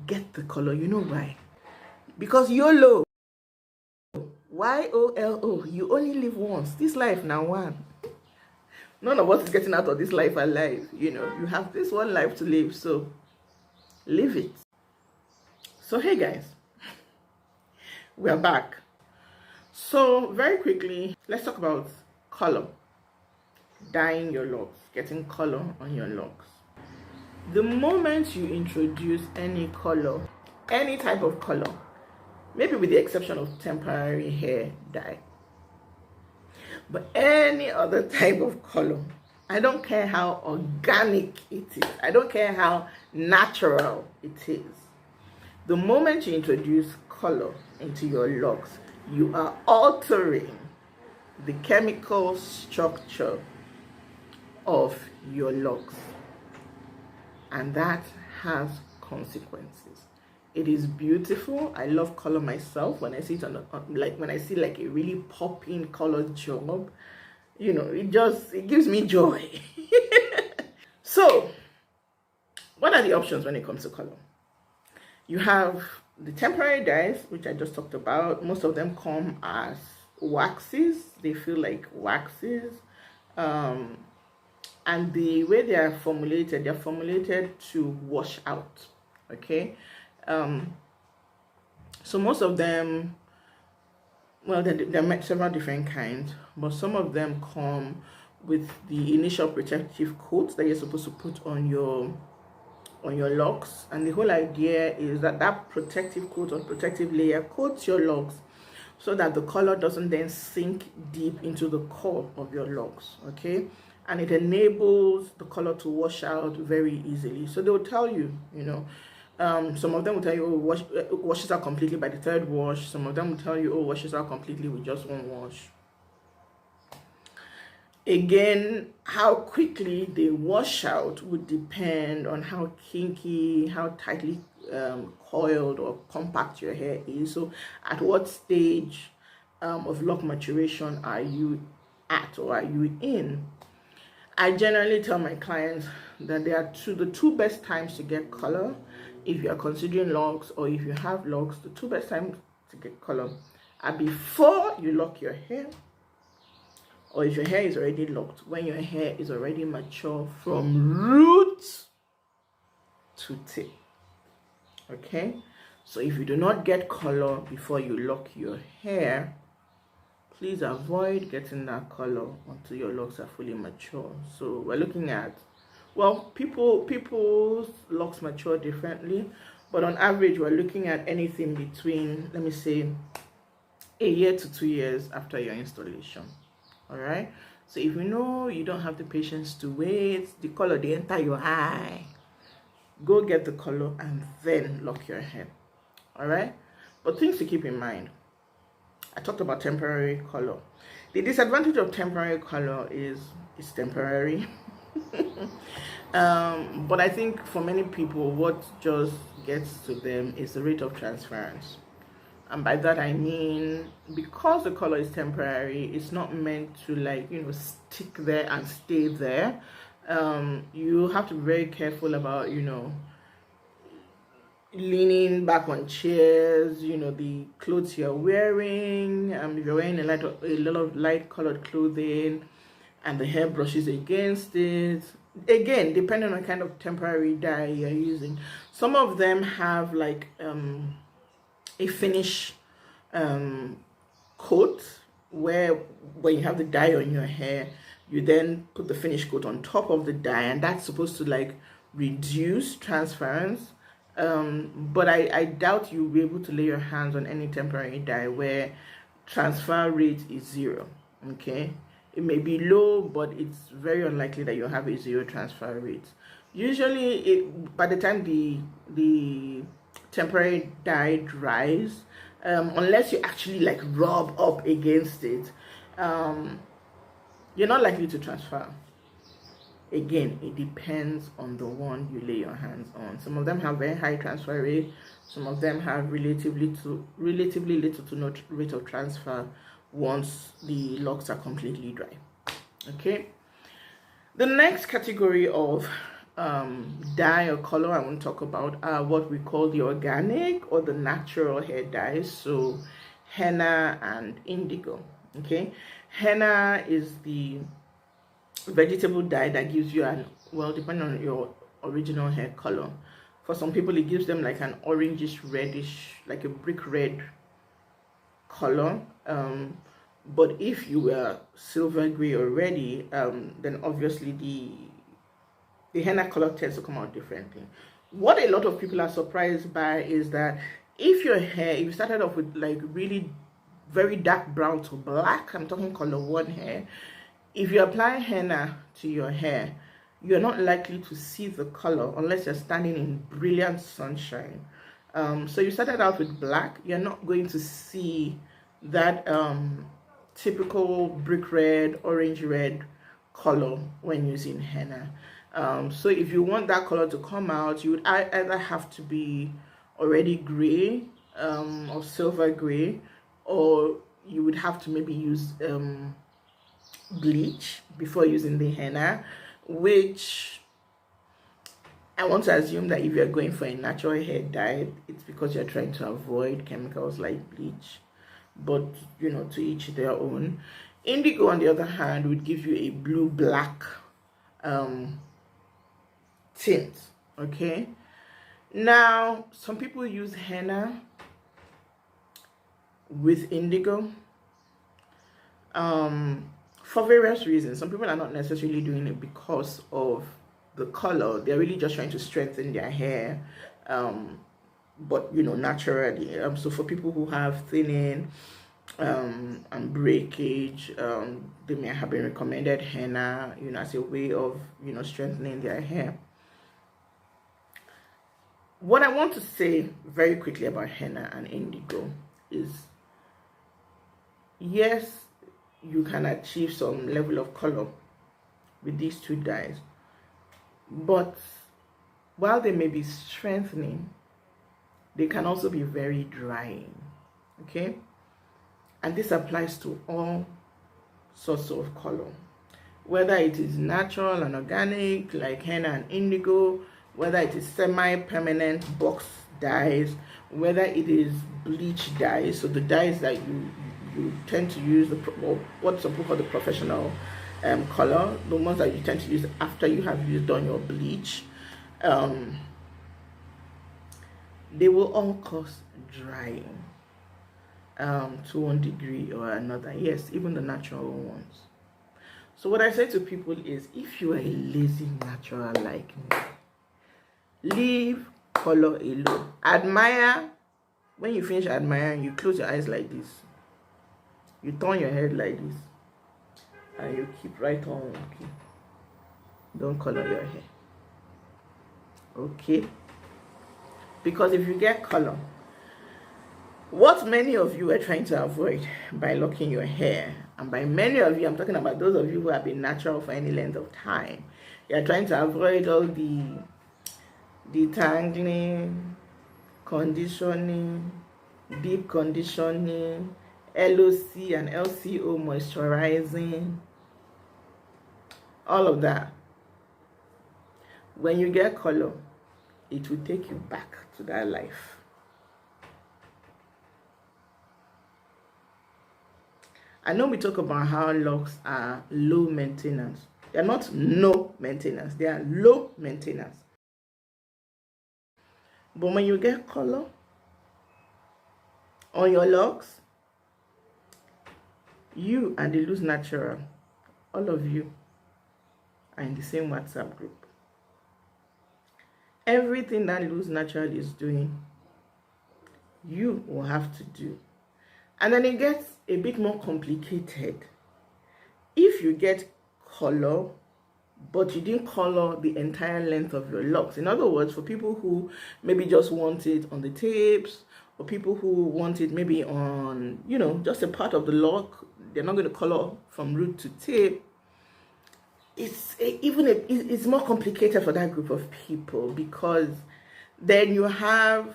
get the color. You know why? Because YOLO. YOLO. You only live once. This life now one. None of us is getting out of this life alive. You know, you have this one life to live, so live it. So hey guys, we are back. So very quickly, let's talk about color. Dyeing your locks, getting color on your locks. The moment you introduce any color, any type of color, maybe with the exception of temporary hair dye, but any other type of color, I don't care how organic it is, I don't care how natural it is, the moment you introduce color into your locks, you are altering the chemical structure of your locks, and that has consequences. It is beautiful. I love color myself. When I see it when I see like a really popping colored job, you know, it gives me joy. So what are the options when it comes to color? You have the temporary dyes, which I just talked about. Most of them come as waxes. They feel like waxes. And the way they're formulated to wash out. Okay. So most of them, well, there are several different kinds, but some of them come with the initial protective coat that you're supposed to put on your locks, and the whole idea is that protective coat or protective layer coats your locks so that the color doesn't then sink deep into the core of your locks. Okay. And it enables the color to wash out very easily. So they will tell you, you know, some of them will tell you, oh, washes out completely by the third wash. Some of them will tell you, oh, washes out completely with just one wash. Again, how quickly they wash out would depend on how kinky, how tightly coiled or compact your hair is. So at what stage of lock maturation are you at, or are you in? I generally tell my clients that there are the two best times to get color. If you are considering locks, or if you have locks, the two best times to get color are before you lock your hair, or if your hair is already locked, when your hair is already mature from root to tip. Okay, so if you do not get color before you lock your hair, please avoid getting that color until your locks are fully mature. So we're looking at, well, people's locks mature differently, but on average we're looking at anything between, let me say, a year to 2 years after your installation. All right, so if you know you don't have the patience to wait, the color they enter your eye, go get the color and then lock your hair. All right, but things to keep in mind. I talked about temporary color. The disadvantage of temporary color is it's temporary. But I think for many people, what just gets to them is the rate of transference. And by that I mean, because the color is temporary, it's not meant to, like, you know, stick there and stay there. You have to be very careful about, you know, leaning back on chairs, you know, the clothes you're wearing. If you're wearing a lot of light colored clothing and the hair brushes against it, again, depending on the kind of temporary dye you're using. Some of them have like a finish coat, where when you have the dye on your hair, you then put the finish coat on top of the dye, and that's supposed to like reduce transference. But I doubt you'll be able to lay your hands on any temporary dye where transfer rate is 0. Okay, it may be low, but it's very unlikely that you'll have a 0 transfer rate. Usually by the time the temporary dye dries, unless you actually like rub up against it, you're not likely to transfer. Again, it depends on the one you lay your hands on. Some of them have very high transfer rate. Some of them have relatively little to no rate of transfer once the locks are completely dry. Okay. The next category of dye or color I want to talk about are what we call the organic or the natural hair dyes. So henna and indigo. Okay, henna is the vegetable dye that gives you an, well, depending on your original hair color, for some people it gives them like an orangish reddish, like a brick red color. But if you were silver gray already, then obviously the henna color tends to come out differently. What a lot of people are surprised by is that if your hair, if you started off with like really very dark brown to black, I'm talking color 1 hair, if you apply henna to your hair, you're not likely to see the color unless you're standing in brilliant sunshine. So you started out with black, you're not going to see that typical brick red, orange red color when using henna. So if you want that color to come out, you would either have to be already gray or silver gray, or you would have to maybe use bleach before using the henna, which I want to assume that if you're going for a natural hair dye, it's because you're trying to avoid chemicals like bleach. But you know, to each their own. Indigo, on the other hand, would give you a blue-black tint. Okay, now some people use henna with indigo for various reasons. Some people are not necessarily doing it because of the color, they're really just trying to strengthen their hair, but you know, naturally. So for people who have thinning and breakage, they may have been recommended henna, you know, as a way of, you know, strengthening their hair. What I want to say very quickly about henna and indigo is, yes, you can achieve some level of color with these two dyes, but while they may be strengthening, they can also be very drying. Okay, and this applies to all sorts of color, whether it is natural and organic like henna and indigo, whether it is semi-permanent box dyes, whether it is bleach dyes, so the dyes that you tend to use, or what some people call the professional color, the ones that you tend to use after you have done your bleach, they will all cause drying to one degree or another. Yes, even the natural ones. So what I say to people is, if you are a lazy natural like me, leave color alone. Admire. When you finish admiring, you close your eyes like this, you turn your head like this, and you keep right on walking. Don't color your hair, okay? Because if you get color, what many of you are trying to avoid by locking your hair, and by many of you, I'm talking about those of you who have been natural for any length of time, you're trying to avoid all the detangling, conditioning, deep conditioning, LOC and LCO moisturizing, all of that. When you get color, it will take you back to that life. I know we talk about how locks are low maintenance. They're not no maintenance, they are low maintenance. But when you get color on your locks, you and the Loose Natural, all of you are in the same WhatsApp group. Everything that Loose Natural is doing, you will have to do. And then it gets a bit more complicated. If you get color, but you didn't color the entire length of your locks. In other words, for people who maybe just want it on the tips, or people who want it maybe on, you know, just a part of the lock, they're not going to color from root to tip. It's more complicated for that group of people, because then you have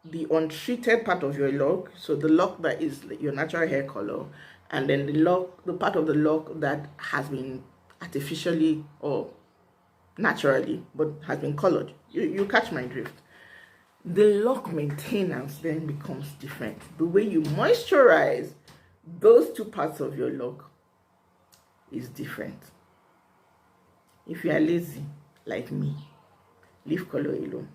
the untreated part of your lock, so the lock that is your natural hair color, and then the part of the lock that has been artificially or naturally, but has been colored. You catch my drift. The lock maintenance then becomes different. The way you moisturize those two parts of your lock is different. If you are lazy like me, leave color alone,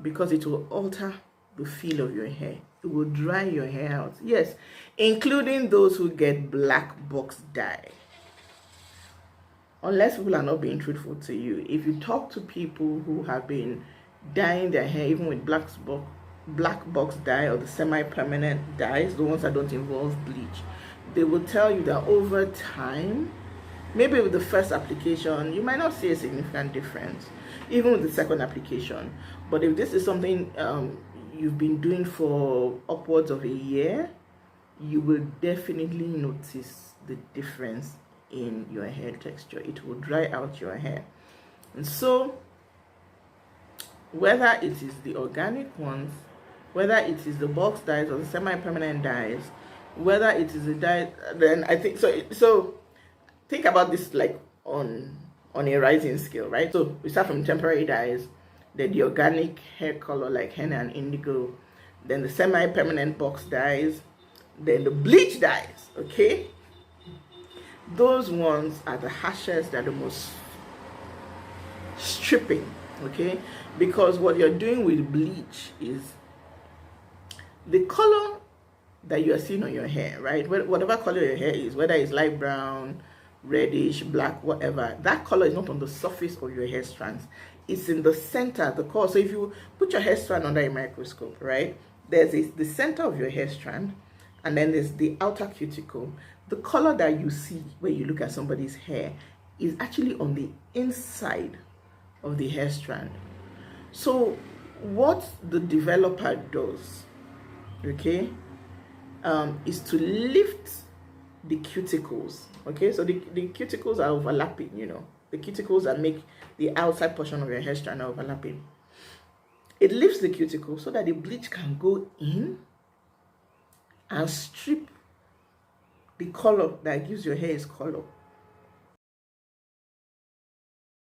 because it will alter the feel of your hair. It will dry your hair out. Yes, including those who get black box dye. Unless people are not being truthful to you, if you talk to people who have been dyeing their hair even with black box dye or the semi-permanent dyes, the ones that don't involve bleach, they will tell you that over time, maybe with the first application, you might not see a significant difference, even with the second application. But if this is something you've been doing for upwards of a year, you will definitely notice the difference in your hair texture. It will dry out your hair. And so, whether it is the organic ones, whether it is the box dyes or the semi-permanent dyes, whether it is the dye, then I think so think about this like on a rising scale, right? So we start from temporary dyes, then the organic hair color like henna and indigo, then the semi-permanent box dyes, then the bleach dyes. Okay, those ones are the harshest, they're the most stripping. Okay, because what you're doing with bleach is the color that you are seeing on your hair, right? Whatever color your hair is, whether it's light brown, reddish, black, whatever, that color is not on the surface of your hair strands. It's in the center, the core. So if you put your hair strand under a microscope, right, there's the center of your hair strand, and then there's the outer cuticle. The color that you see when you look at somebody's hair is actually on the inside of the hair strand. So what the developer does, okay, is to lift the cuticles. Okay, so the cuticles are overlapping, you know, the cuticles that make the outside portion of your hair strand overlapping. It lifts the cuticle so that the bleach can go in and strip the color that gives your hair its color.